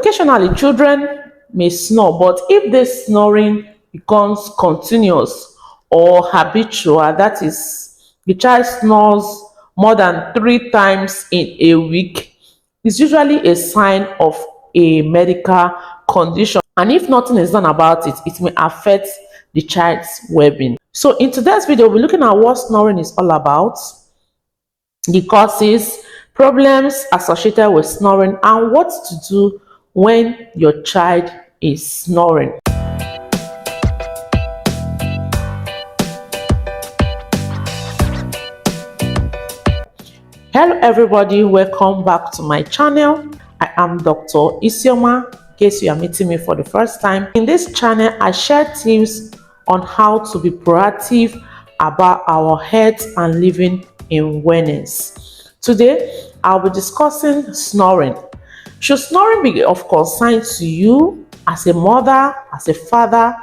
Occasionally, children may snore, but if this snoring becomes continuous or habitual, that is, the child snores more than 3 times in a week, it's usually a sign of a medical condition. And if nothing is done about it, it may affect the child's well-being. So in today's video, we're looking at what snoring is all about, the causes, problems associated with snoring, and what to do when your child is snoring. Hello everybody, welcome back to my channel. I am Dr. Isioma, in case you are meeting me for the first time. In this channel, I share tips on how to be proactive about our health and living in wellness. Today, I'll be discussing snoring. Should snoring be of concern to you as a mother, as a father,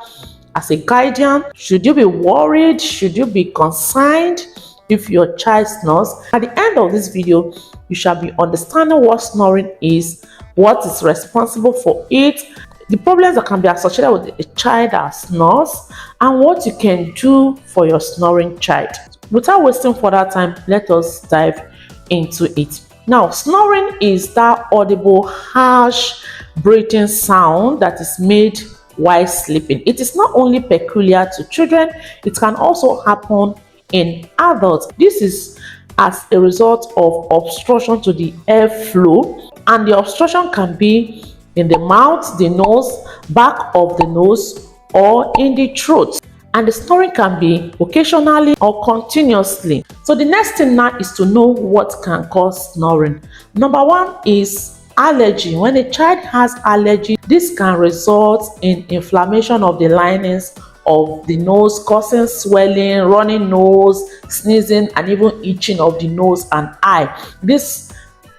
as a guardian? Should you be worried? Should you be concerned if your child snores? At the end of this video, you shall be understanding what snoring is, what is responsible for it, the problems that can be associated with a child that snores, and what you can do for your snoring child. Without wasting further time, let us dive into it. Now, snoring is that audible, harsh breathing sound that is made while sleeping. It is not only peculiar to children, it can also happen in adults. This is as a result of obstruction to the airflow, and the obstruction can be in the mouth, the nose, back of the nose, or in the throat. And the snoring can be occasionally or continuously. So the next thing now is to know what can cause snoring. Number one is allergy. When a child has allergy, this can result in inflammation of the linings of the nose, causing swelling, running nose, sneezing, and even itching of the nose and eye. This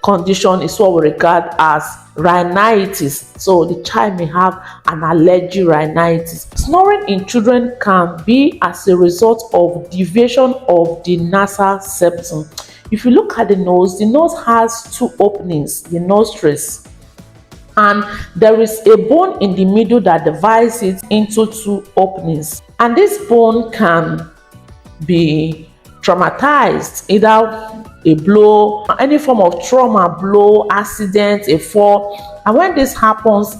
condition is what we regard as rhinitis. So the child may have an allergy rhinitis. Snoring in children can be as a result of deviation of the nasal septum. If you look at the nose has two openings, the nostrils, and there is a bone in the middle that divides it into two openings. And this bone can be traumatized, either a blow, any form of trauma, blow, accident, a fall. And when this happens,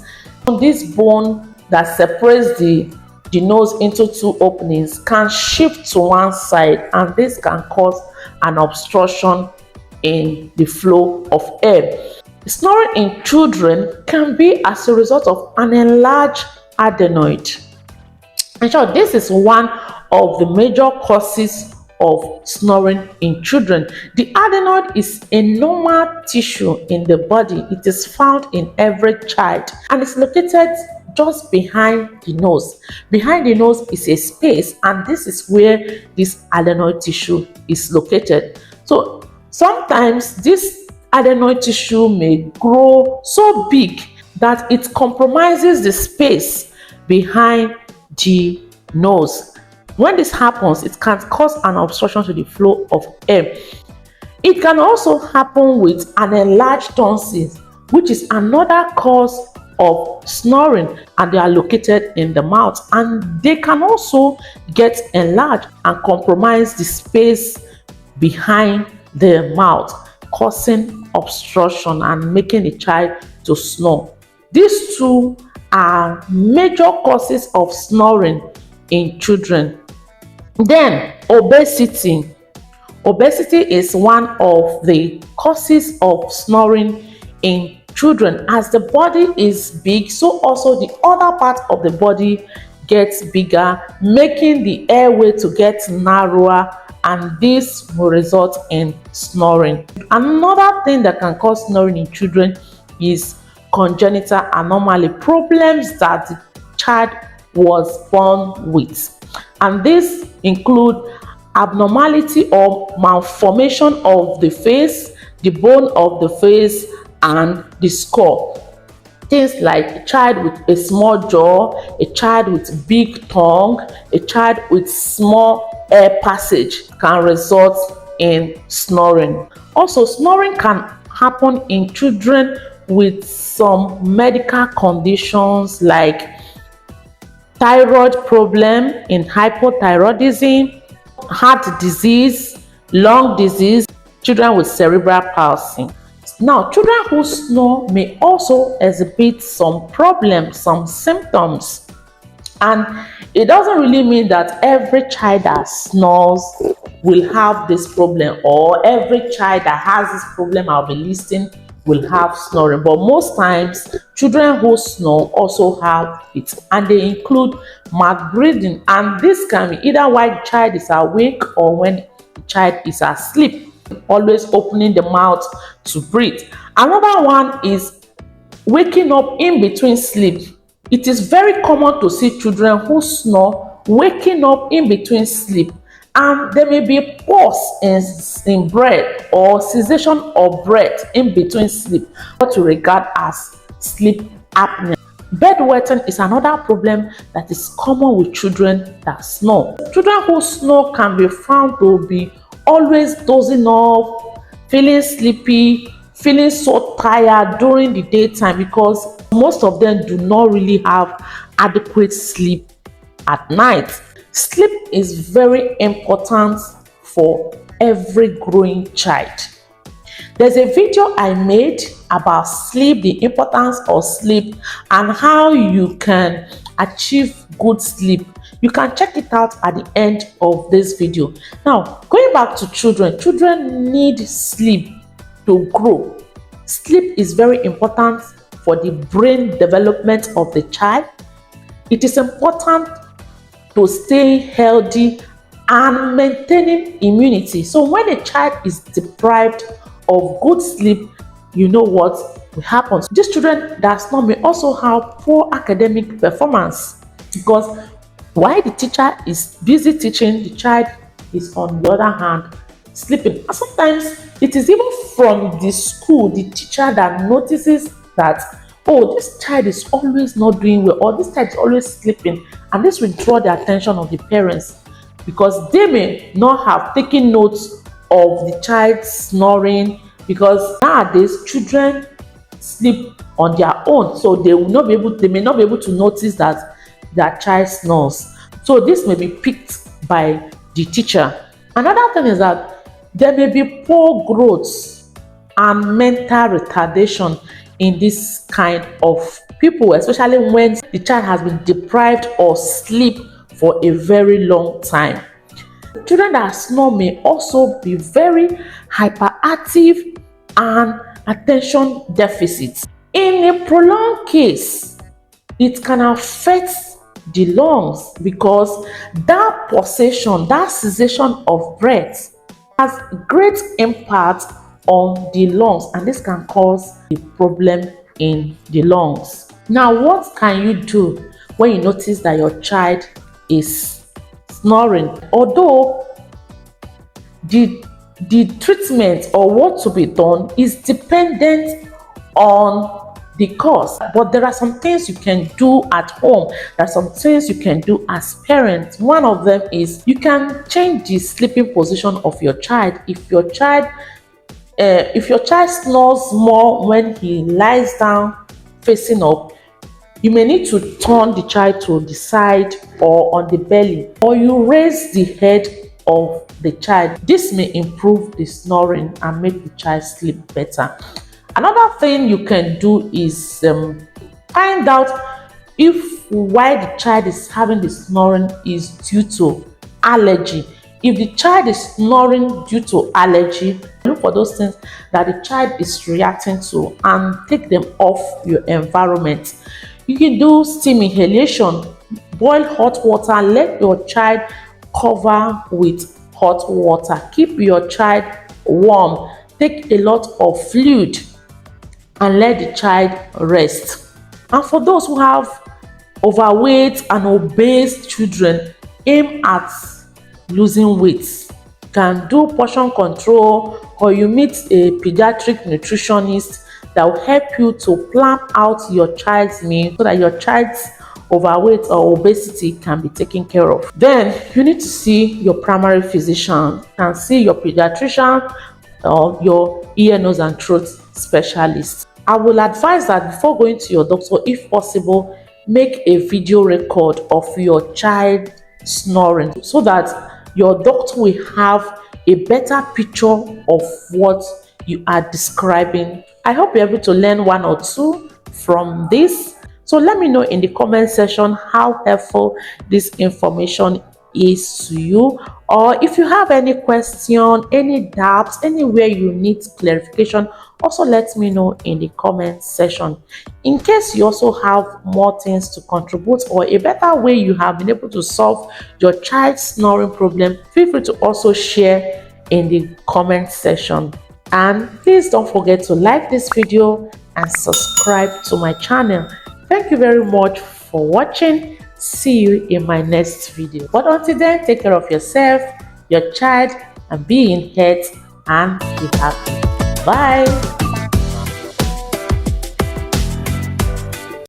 this bone that separates the nose into two openings can shift to one side, and this can cause an obstruction in the flow of air. Snoring in children can be as a result of an enlarged adenoid. In short, this is one of the major causes of snoring in children. The adenoid is a normal tissue in the body. It is found in every child, and it's located just behind the nose. Behind the nose is a space, and this is where this adenoid tissue is located. So sometimes this adenoid tissue may grow so big that it compromises the space behind the nose. When this happens, it can cause an obstruction to the flow of air. It can also happen with an enlarged tonsil, which is another cause of snoring, and they are located in the mouth, and they can also get enlarged and compromise the space behind the mouth, causing obstruction and making the child to snore. These two are major causes of snoring in children. Then obesity. Obesity is one of the causes of snoring in children. As the body is big, so also the other part of the body gets bigger, making the airway to get narrower, and this will result in snoring. Another thing that can cause snoring in children is congenital anomaly, problems that the child was born with. And this include abnormality or malformation of the face, the bone of the face, and the skull. Things like a child with a small jaw, a child with big tongue, a child with small air passage can result in snoring. Also, snoring can happen in children with some medical conditions like thyroid problem in hypothyroidism, heart disease, lung disease, children with cerebral palsy. Now, children who snore may also exhibit some problems, some symptoms, and it doesn't really mean that every child that snores will have this problem, or every child that has this problem I'll be listing will have snoring. But most times, children who snore also have it, and they include mouth breathing. And this can be either while the child is awake or when the child is asleep, always opening the mouth to breathe. Another one is waking up in between sleep. It is very common to see children who snore waking up in between sleep, and there may be a pause in breath or cessation of breath in between sleep, what we regard as sleep apnea. Bedwetting is another problem that is common with children that snore. Children who snore can be found to be always dozing off, feeling sleepy, feeling so tired during the daytime, because most of them do not really have adequate sleep at night. Sleep is very important for every growing child. There's a video I made about sleep, the importance of sleep, and how you can achieve good sleep. You can check it out at the end of this video. Now, going back to children, children need sleep to grow. Sleep is very important for the brain development of the child. It is important to stay healthy and maintaining immunity. So when a child is deprived of good sleep, you know what will happen. These children that snore may also have poor academic performance, because while the teacher is busy teaching, the child is on the other hand sleeping. And sometimes it is even from the school, the teacher that notices that, oh, this child is always not doing well, or this child is always sleeping, and this will draw the attention of the parents, because they may not have taken notes of the child snoring, because nowadays children sleep on their own, so they may not be able to notice that their child snores. So this may be picked by the teacher. Another thing is that there may be poor growth and mental retardation in this kind of people, especially when the child has been deprived of sleep for a very long time. Children that snore may also be very hyperactive and attention deficit. In a prolonged case, it can affect the lungs, because that pulsation, that cessation of breath has great impact on the lungs, and this can cause a problem in the lungs. Now, what can you do when you notice that your child is snoring? Although the treatment or what to be done is dependent on the cause, but there are some things you can do at home. There are some things you can do as parents. One of them is you can change the sleeping position of your child. If your child snores more when he lies down facing up, you may need to turn the child to the side or on the belly, or you raise the head of the child. This may improve the snoring and make the child sleep better. Another thing you can do is find out if why the child is having the snoring is due to allergy. If the child is snoring due to allergy, look for those things that the child is reacting to and take them off your environment. You can do steam inhalation. Boil hot water, let your child cover with hot water. Keep your child warm. Take a lot of fluid and let the child rest. And for those who have overweight and obese children, aim at losing weight. You can do portion control, or you meet a pediatric nutritionist that will help you to plan out your child's meal so that your child's overweight or obesity can be taken care of. Then you need to see your primary physician and see your pediatrician or your ear, nose and throat specialist. I will advise that before going to your doctor, if possible, make a video record of your child snoring so that your doctor will have a better picture of what you are describing. I hope you're able to learn one or two from this. So let me know in the comment section how helpful this information is to you, or if you have any question, any doubts, anywhere you need clarification, also let me know in the comment section. In case you also have more things to contribute or a better way you have been able to solve your child's snoring problem, feel free to also share in the comment section. And please don't forget to like this video and subscribe to my channel. Thank you very much for watching. See you in my next video. But until then, take care of yourself, your child, and be in health and be happy. Bye.